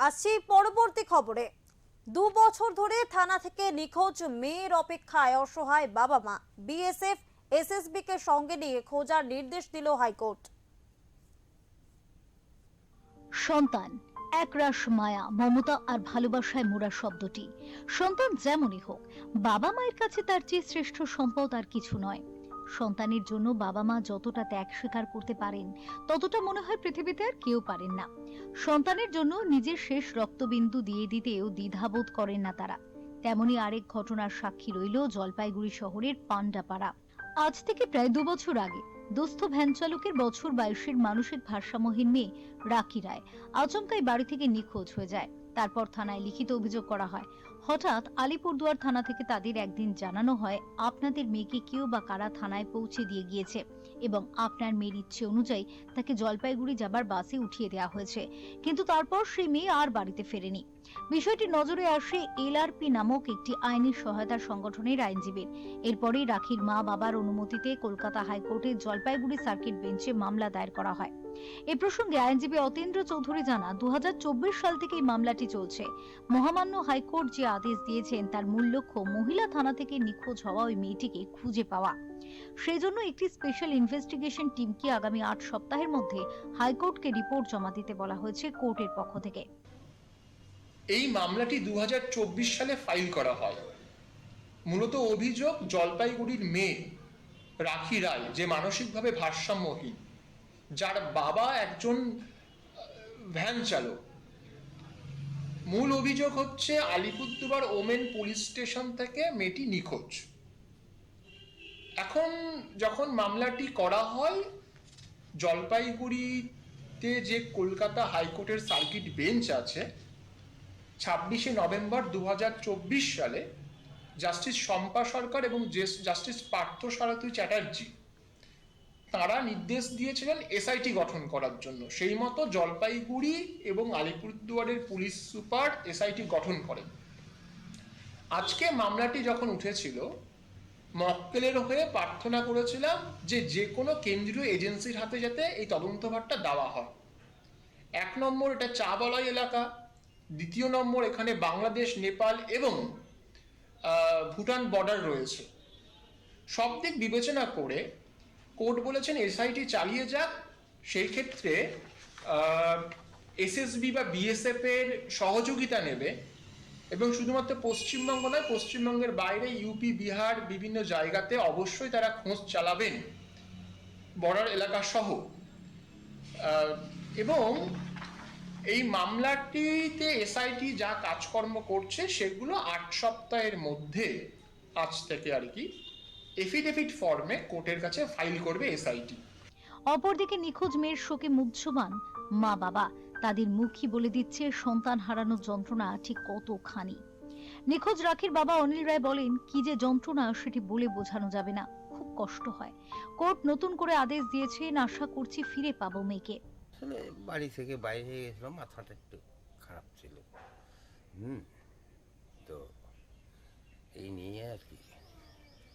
আসছি পরবর্তী খবরে। 2 বছর ধরে থানা থেকে নিখোঁজ মেয়ের অপেক্ষায় অসহায় বাবা মা। বিএসএফ এসএসবি কে সঙ্গে নিয়ে খোঁজার নির্দেশ দিল হাইকোর্ট। সন্তান একরাশ মায়া, মমতা আর ভালোবাসায় মোড়া শব্দটি। সন্তান যেমনই হোক, বাবা মায়ের কাছে তার চেয়ে শ্রেষ্ঠ সম্পদ আর কিছু নয়। সন্তানের জন্য বাবা মা যতটা ত্যাগ স্বীকার করতে পারেন, ততটা মনে হয় পৃথিবীতে আর কেউ পারেন না। সন্তানের জন্য নিজের শেষ রক্তবিন্দু দিয়ে দিতেও দ্বিধাবোধ করেন না তারা। তেমনি আরেক ঘটনার সাক্ষী রইল জলপাইগুড়ি শহরের পান্ডাপাড়া। আজ থেকে প্রায় 2 বছর আগে দুস্থ ভ্যান চালকের বছর 22-এর মানসিক ভারসাম্যহীন মেয়ে রাখি রায় আচমকাই বাড়ি থেকে নিখোঁজ হয়ে যায়। তারপর থানায় লিখিত অভিযোগ করা হয়। হঠাৎ আলিপুরদুয়ার থানা থেকে তাদের একদিন জানানো হয়, আপনাদের মেয়েকে কেউ বা কারা থানায় পৌঁছে দিয়ে গিয়েছে এবং আপনার মেয়ের ইচ্ছে অনুযায়ী তাকে জলপাইগুড়ি যাবার বাসে উঠিয়ে দেওয়া হয়েছে। কিন্তু তারপর সেই মেয়ে আর বাড়িতে ফেরেনি। বিষয়টি নজরে আসে এলআরপি নামক একটি আইনি সহায়তা সংগঠনের আইনজীবীর। এরপরেই রাখির মা বাবার অনুমতিতে কলকাতা হাইকোর্টের জলপাইগুড়ি সার্কিট বেঞ্চে মামলা দায়ের করা হয়। এই প্রসঙ্গে আইনজীবী অতীন্দ্র চৌধুরী জানান, 2024 সাল থেকে এই মামলাটি চলছে। মহামান্য হাইকোর্ট যে আদেশ দিয়েছেন তার মূল লক্ষ্য মহিলা থানা থেকে নিখোঁজ হওয়া ওই মেয়েটিকে খুঁজে পাওয়া। সেই জন্য একটি স্পেশাল ইনভেস্টিগেশন টিমকে আগামী 8 সপ্তাহের মধ্যে হাইকোর্টকে রিপোর্ট জমা দিতে বলা হয়েছে কোর্টের পক্ষ থেকে। এই মামলাটি 2024 সালে ফাইল করা হয়। মূলত অভিযোগ জলপাইগুড়ির মেয়ে রাখি রায়, যে মানসিকভাবে ভারসাম্যহীন, যার বাবা একজন ভ্যান চালক। মূল অভিযোগ হচ্ছে আলিপুরদুয়ার ওমেন পুলিশ স্টেশন থেকে মেয়েটি নিখোঁজ। এখন যখন মামলাটি করা হয়, জলপাইগুড়িতে যে কলকাতা হাইকোর্টের সার্কিট বেঞ্চ আছে, 26শে নভেম্বর 2024 সালে জাস্টিস শম্পা সরকার এবং জাস্টিস পার্থ সারথী চ্যাটার্জি তারা নির্দেশ দিয়েছিলেন এসআইটি গঠন করার জন্য। সেই মতো জলপাইগুড়ি এবং আলিপুরদুয়ারের পুলিশ সুপার এসআইটি গঠন করেন। আজকে মামলাটি যখন উঠেছিল, মক্কেলের হয়ে প্রার্থনা করেছিলাম যে কোনো কেন্দ্রীয় এজেন্সির হাতে যাতে এই তদন্তভারটা দেওয়া হয়। 1 নম্বর, এটা চা বলাই এলাকা। 2 নম্বর, এখানে বাংলাদেশ, নেপাল এবং ভুটান বর্ডার রয়েছে। সব দিক বিবেচনা করে কোর্ট বলেছেন এসআইটি চালিয়ে যাক। সেই ক্ষেত্রে এসএসবি বা বিএসএফ এর সহযোগিতা নেবে এবং শুধুমাত্র পশ্চিমবঙ্গ নয়, পশ্চিমবঙ্গের বাইরে ইউপি, বিহার বিভিন্ন জায়গাতে অবশ্যই তারা খোঁজ চালাবেন, বর্ডার এলাকা সহ। এবং এই মামলাটিতে এসআইটি যা কাজকর্ম করছে সেগুলো 8 সপ্তাহের মধ্যে আজ থেকে আর কি এফিডেভিট ফর্মে কোর্টের কাছে ফাইল করবে এসআইটি। অপরদিকে নিখোঁজ মেয়ের শোকে মুগ্ধবান মা বাবা। তাদের মুখই বলে দিচ্ছে সন্তান হারানোর যন্ত্রণা ঠিক কতখানি। নিখোঁজ রাখির বাবা অনিল রায় বলেন, কি যে যন্ত্রণা সেটি বলে বোঝানো যাবে না, খুব কষ্ট হয়। কোর্ট নতুন করে আদেশ দিয়েছেন, আশা করছি ফিরে পাবো মেয়েকে। আসলে বাড়ি থেকে বাইরে গেছিলাম, মাথাটা একটু খারাপ ছিল। তো এই নিয়ে আর কি।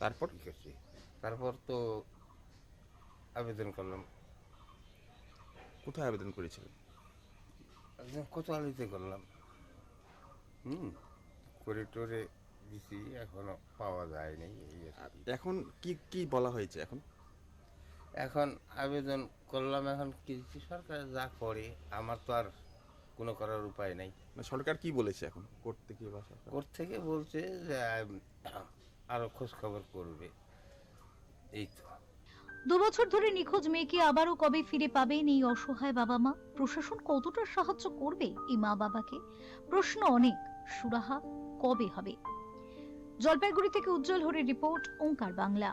তারপর তারপর তো আবেদন করলাম। কোথায় আবেদন করেছিলেন? একদম কোতোয়ালিতে করলাম। করে টোরে দিছি, এখনো পাওয়া যায়নি। এই আর কি। এখন কি কি বলা হয়েছে? এখন আবেদন করলাম, এখন কিছু সরকার যা করে, আমার তো আর কোনো করার উপায় নাই। সরকার কি বলেছে এখন কোর্ট থেকে বা সরকার? কোর্ট থেকে বলছে যে আরো খোঁজ খবর করবে, এই তো। 2 বছর ধরে নিখোঁজ মেয়েকে আবারও কবে ফিরে পাবেন এই অসহায় বাবা মা? প্রশাসন কতটা সাহায্য করবে এই মা বাবাকে? প্রশ্ন অনেক, সুরাহা কবে হবে? জলপাইগুড়ি থেকে উজ্জ্বল হরের রিপোর্ট, ওঙ্কার বাংলা।